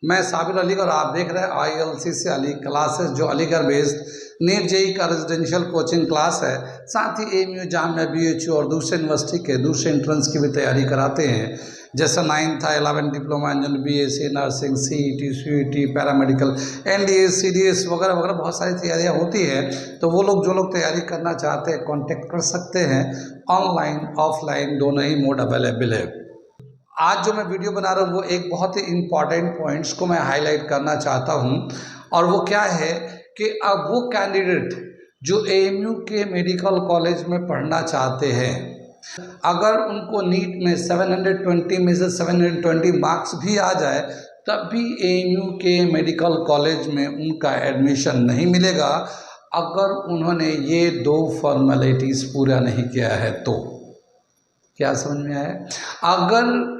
मैं साबिर अली और आप देख रहे हैं ILCC अली क्लासेस, जो अलीगढ़ बेस्ड नीट जेई का रेजिडेंशियल कोचिंग क्लास है। साथ ही AMU, जामिया, BHU और दूसरे यूनिवर्सिटी के दूसरे एंट्रेंस की भी तैयारी कराते हैं, जैसा 9th था, 11th diploma engine, BSc nursing, CET, CUET, paramedical, NDA, CDS वगैरह वगैरह बहुत सारी तैयारियाँ होती है। तो वो लोग जो लोग तैयारी करना चाहते हैं कॉन्टेक्ट कर सकते हैं। ऑनलाइन ऑफलाइन दोनों ही मोड अवेलेबल है। आज जो मैं वीडियो बना रहा हूँ वो एक बहुत ही इम्पॉर्टेंट पॉइंट्स को मैं हाईलाइट करना चाहता हूँ, और वो क्या है कि अब वो कैंडिडेट जो AMU के मेडिकल कॉलेज में पढ़ना चाहते हैं, अगर उनको नीट में 720 में से 720 मार्क्स भी आ जाए तब भी AMU के मेडिकल कॉलेज में उनका एडमिशन नहीं मिलेगा, अगर उन्होंने ये दो फॉर्मेलिटीज़ पूरा नहीं किया है। तो क्या समझ में आया? अगर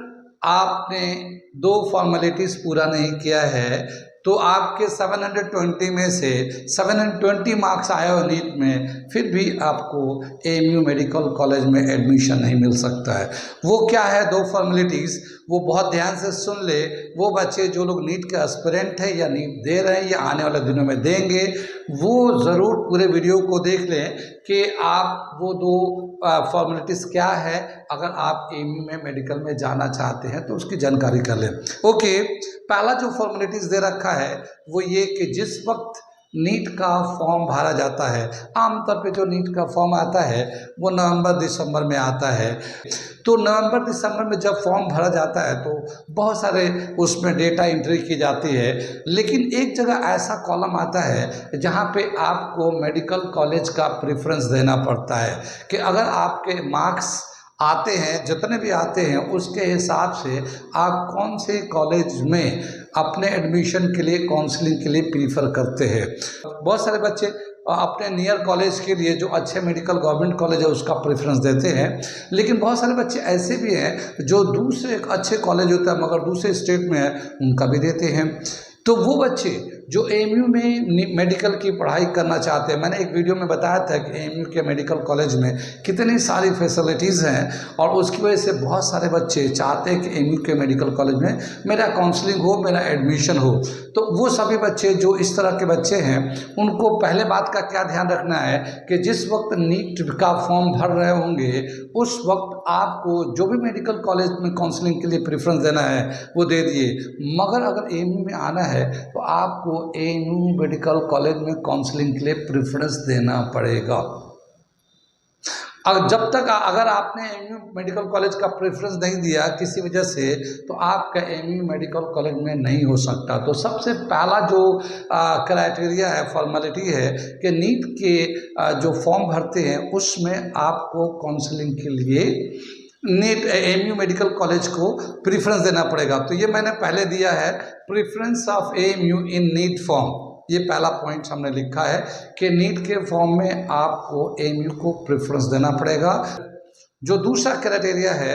आपने दो फॉर्मेलिटीज़ पूरा नहीं किया है तो आपके 720 में से 720 मार्क्स आए हो नीट में, फिर भी आपको AMU मेडिकल कॉलेज में एडमिशन नहीं मिल सकता है। वो क्या है दो फॉर्मेलिटीज़, वो बहुत ध्यान से सुन ले। वो बच्चे जो लोग नीट के एस्पिरेंट हैं या नीट दे रहे हैं या आने वाले दिनों में देंगे, वो ज़रूर पूरे वीडियो को देख लें कि आप वो दो फॉर्मेलिटीज़ क्या है। अगर आप AMU में मेडिकल में जाना चाहते हैं तो उसकी जानकारी कर लें। ओके, पहला जो फॉर्मेलिटीज़ दे रखा है वो ये कि जिस वक्त नीट का फॉर्म भरा जाता है, आमतौर पे जो नीट का फॉर्म आता है वो नवंबर दिसंबर में आता है। तो नवंबर दिसंबर में जब फॉर्म भरा जाता है तो बहुत सारे उसमें डेटा एंट्री की जाती है, लेकिन एक जगह ऐसा कॉलम आता है जहाँ पे आपको मेडिकल कॉलेज का प्रेफरेंस देना पड़ता है कि अगर आपके मार्क्स आते हैं, जितने भी आते हैं, उसके हिसाब से आप कौन से कॉलेज में अपने एडमिशन के लिए, काउंसलिंग के लिए प्रीफर करते हैं। बहुत सारे बच्चे अपने नियर कॉलेज के लिए जो अच्छे मेडिकल गवर्नमेंट कॉलेज है उसका प्रेफरेंस देते हैं, लेकिन बहुत सारे बच्चे ऐसे भी हैं जो दूसरे अच्छे कॉलेज होता है मगर दूसरे स्टेट में है, उनका भी देते हैं। तो वो बच्चे जो AMU में मेडिकल की पढ़ाई करना चाहते हैं, मैंने एक वीडियो में बताया था कि AMU के मेडिकल कॉलेज में कितनी सारी फैसिलिटीज़ हैं, और उसकी वजह से बहुत सारे बच्चे चाहते हैं कि AMU के मेडिकल कॉलेज में मेरा काउंसलिंग हो, मेरा एडमिशन हो। तो वो सभी बच्चे जो इस तरह के बच्चे हैं, उनको पहले बात का क्या ध्यान रखना है कि जिस वक्त नीट का फॉर्म भर रहे होंगे उस वक्त आपको जो भी मेडिकल कॉलेज में काउंसलिंग के लिए प्रेफरेंस देना है वो दे दिए, मगर अगर AMU में आना है तो आपको AMU मेडिकल कॉलेज में काउंसलिंग के लिए प्रेफरेंस देना पड़ेगा। जब तक अगर आपने AMU मेडिकल कॉलेज का प्रेफरेंस नहीं दिया किसी वजह से, तो आपका AMU मेडिकल कॉलेज में नहीं हो सकता। तो सबसे पहला जो क्राइटेरिया है, फॉर्मेलिटी है कि नीट के जो फॉर्म भरते हैं उसमें आपको काउंसलिंग के लिए नीट AMU मेडिकल कॉलेज को प्रेफरेंस देना पड़ेगा। तो ये मैंने पहले दिया है, preference of AMU in NEET form. ये पहला पॉइंट हमने लिखा है कि नीट के फॉर्म में आपको AMU को प्रेफरेंस देना पड़ेगा। जो दूसरा क्राइटेरिया है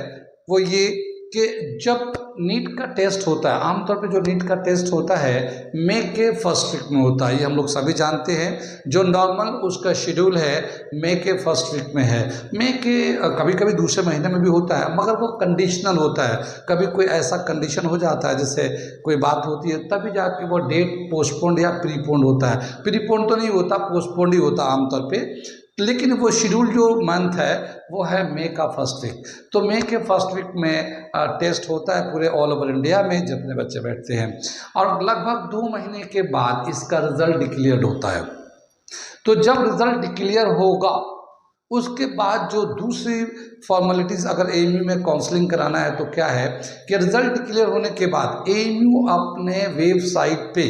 वो ये कि जब नीट का टेस्ट होता है, आमतौर पे जो नीट का टेस्ट होता है मई के फर्स्ट वीक में होता है, ये हम लोग सभी जानते हैं। जो नॉर्मल उसका शेड्यूल है मई के फर्स्ट वीक में है। मई के कभी कभी दूसरे महीने में भी होता है, मगर वो कंडीशनल होता है। कभी कोई ऐसा कंडीशन हो जाता है, जैसे कोई बात होती है, तभी जाके वो डेट पोस्टपोन्ड या प्रीपोन्ड होता है। प्रीपोन्ड तो नहीं होता, पोस्टपोन्ड ही होता आमतौर पर, लेकिन वो शेड्यूल जो मंथ है वो है मई का फर्स्ट वीक। तो मई के फर्स्ट वीक में टेस्ट होता है पूरे ऑल ओवर इंडिया में जितने बच्चे बैठते हैं, और लगभग 2 महीने के बाद इसका रिजल्ट डिक्लेयर होता है। तो जब रिजल्ट डिक्लेयर होगा उसके बाद जो दूसरी फॉर्मेलिटीज़, अगर AMU में काउंसलिंग कराना है तो क्या है कि रिजल्ट डिक्लेयर होने के बाद AMU अपने वेबसाइट पे,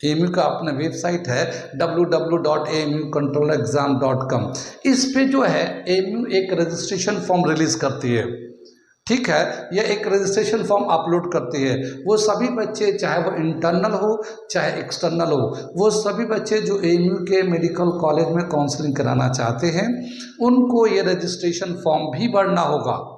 AMU का अपना वेबसाइट है www.amucontrolexam.com, इस पे जो है AMU एक रजिस्ट्रेशन फॉर्म रिलीज़ करती है। ठीक है, यह एक रजिस्ट्रेशन फॉर्म अपलोड करती है। वो सभी बच्चे, चाहे वो इंटरनल हो चाहे एक्सटर्नल हो, वो सभी बच्चे जो AMU के मेडिकल कॉलेज में काउंसलिंग कराना चाहते हैं उनको ये रजिस्ट्रेशन फॉर्म भी भरना होगा।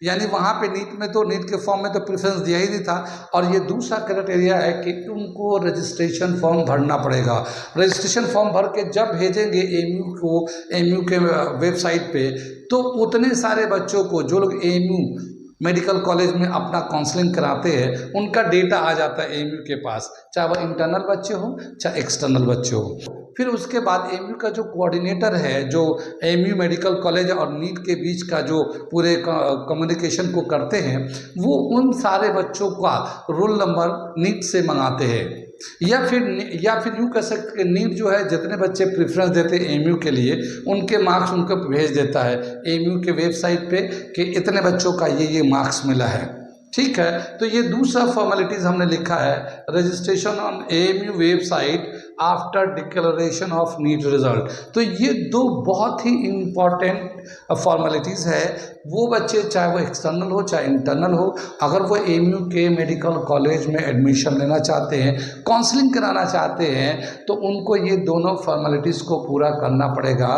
यानी वहाँ पे नीट में तो, नीट के फॉर्म में तो प्रेफरेंस दिया ही नहीं था, और ये दूसरा क्राइटेरिया है कि उनको रजिस्ट्रेशन फॉर्म भरना पड़ेगा। रजिस्ट्रेशन फॉर्म भर के जब भेजेंगे AMU को, AMU के वेबसाइट पे, तो उतने सारे बच्चों को जो लोग AMU मेडिकल कॉलेज में अपना काउंसलिंग कराते हैं, उनका डेटा आ जाता है एएमयू के पास, चाहे वह इंटरनल बच्चे हो चाहे एक्सटर्नल बच्चे हो। फिर उसके बाद एएमयू का जो कोऑर्डिनेटर है, जो एएमयू मेडिकल कॉलेज और नीट के बीच का जो पूरे कम्युनिकेशन को करते हैं, वो उन सारे बच्चों का रोल नंबर नीट से मंगाते हैं, या फिर यूँ कह सकते हैं नीट जो है जितने बच्चे प्रेफरेंस देते हैं एएमयू के लिए, उनके मार्क्स उनको भेज देता है एएमयू के वेबसाइट पे कि इतने बच्चों का ये मार्क्स मिला है। ठीक है, तो ये दूसरा फॉर्मेलिटीज हमने लिखा है, registration on AMU website after declaration of NEET result. तो ये दो बहुत ही इम्पॉर्टेंट फॉर्मेलिटीज़ है। वो बच्चे चाहे वो एक्सटर्नल हो चाहे इंटरनल हो, अगर वो एएमयू के मेडिकल कॉलेज में एडमिशन लेना चाहते हैं, काउंसलिंग कराना चाहते हैं, तो उनको ये दोनों फॉर्मेलिटीज़ को पूरा करना पड़ेगा।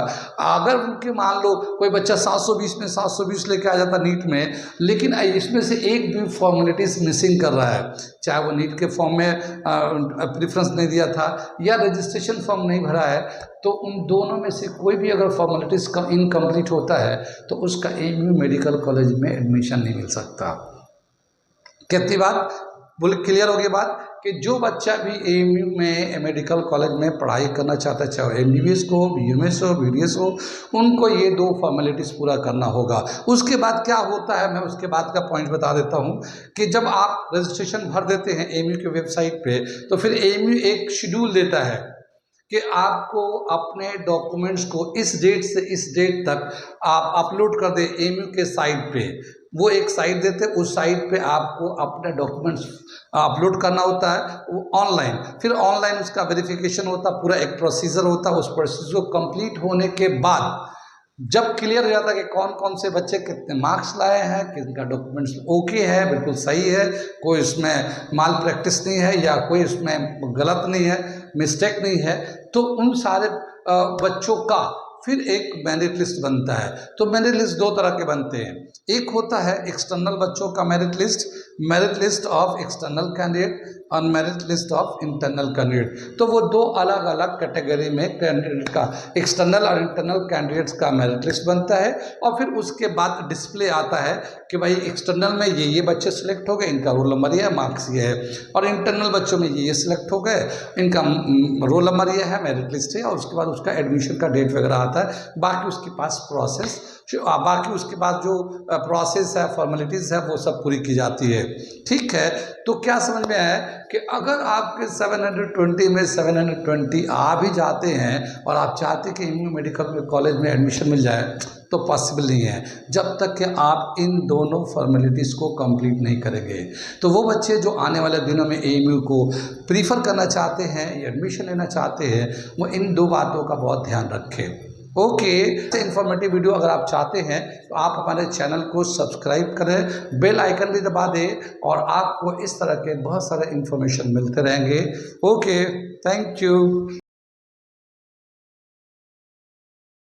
अगर उनके मान लो कोई बच्चा 720 में 720 लेके आ जाता नीट में, लेकिन इसमें से एक भी फॉर्मेलिटीज़ मिसिंग कर रहा है, चाहे वो नीट के फॉर्म में प्रेफरेंस नहीं दिया था या रजिस्ट्रेशन फॉर्म नहीं भरा है, तो उन दोनों में से कोई भी अगर फॉर्मेलिटीज़ का इनकम्प्लीट होता है तो उसका एएमयू मेडिकल कॉलेज में एडमिशन नहीं मिल सकता। कितनी बात बोले, क्लियर हो गई बात कि जो बच्चा भी एएमयू में मेडिकल कॉलेज में पढ़ाई करना चाहता है, चाहे एमबीबीएस को, बीएमएस हो, बीडीएस हो, उनको ये दो फॉर्मेलिटीज़ पूरा करना होगा। उसके बाद क्या होता है, मैं उसके बाद का पॉइंट बता देता हूँ कि जब आप रजिस्ट्रेशन भर देते हैं एएमयू की वेबसाइट पे, तो फिर एएमयू एक शेड्यूल देता है कि आपको अपने डॉक्यूमेंट्स को इस डेट से इस डेट तक आप अपलोड कर दें एएमयू के साइट पे। वो एक साइट देते हैं, उस साइट पे आपको अपने डॉक्यूमेंट्स अपलोड करना होता है वो ऑनलाइन। फिर ऑनलाइन उसका वेरिफिकेशन होता है, पूरा एक प्रोसीजर होता है। उस प्रोसीजर को कंप्लीट होने के बाद जब क्लियर हो जाता है कि कौन कौन से बच्चे कितने मार्क्स लाए हैं, किनका डॉक्यूमेंट्स ओके है, बिल्कुल सही है, कोई इसमें माल प्रैक्टिस नहीं है या कोई इसमें गलत नहीं है, मिस्टेक नहीं है, तो उन सारे बच्चों का फिर एक मेरिट लिस्ट बनता है। तो मेरिट लिस्ट दो तरह के बनते हैं, एक होता है एक्सटर्नल बच्चों का merit list of external candidate और merit list of internal candidate. तो वो दो अलग अलग कैटेगरी में कैंडिडेट का, एक्सटर्नल और इंटरनल कैंडिडेट्स का मेरिट लिस्ट बनता है। और फिर उसके बाद डिस्प्ले आता है कि भाई एक्सटर्नल में ये बच्चे सिलेक्ट हो गए, इनका रोल नंबर ये है, मार्क्स ये है, और इंटरनल बच्चों में ये सिलेक्ट हो गए, इनका रोल नंबर ये है, मेरिट लिस्ट है, और उसके बाद उसका एडमिशन का डेट वगैरह आता है। बाकी उसके पास उसके बाद जो प्रोसेस है, फॉर्मेलिटीज़ है, वो सब पूरी की जाती है। ठीक है, तो क्या समझ में आया कि अगर आपके 720 में 720 आ भी जाते हैं और आप चाहते कि एएमयू मेडिकल कॉलेज में एडमिशन मिल जाए, तो पॉसिबल नहीं है जब तक कि आप इन दोनों फॉर्मेलिटीज़ को कंप्लीट नहीं करेंगे। तो वो बच्चे जो आने वाले दिनों में एएमयू को प्रीफर करना चाहते हैं या एडमिशन लेना चाहते हैं, वो इन दो बातों का बहुत ध्यान रखें। ओके, इन्फॉर्मेटिव वीडियो अगर आप चाहते हैं तो आप हमारे चैनल को सब्सक्राइब करें, बेल आइकन भी दबा दें, और आपको इस तरह के बहुत सारे इन्फॉर्मेशन मिलते रहेंगे। Okay, thank you.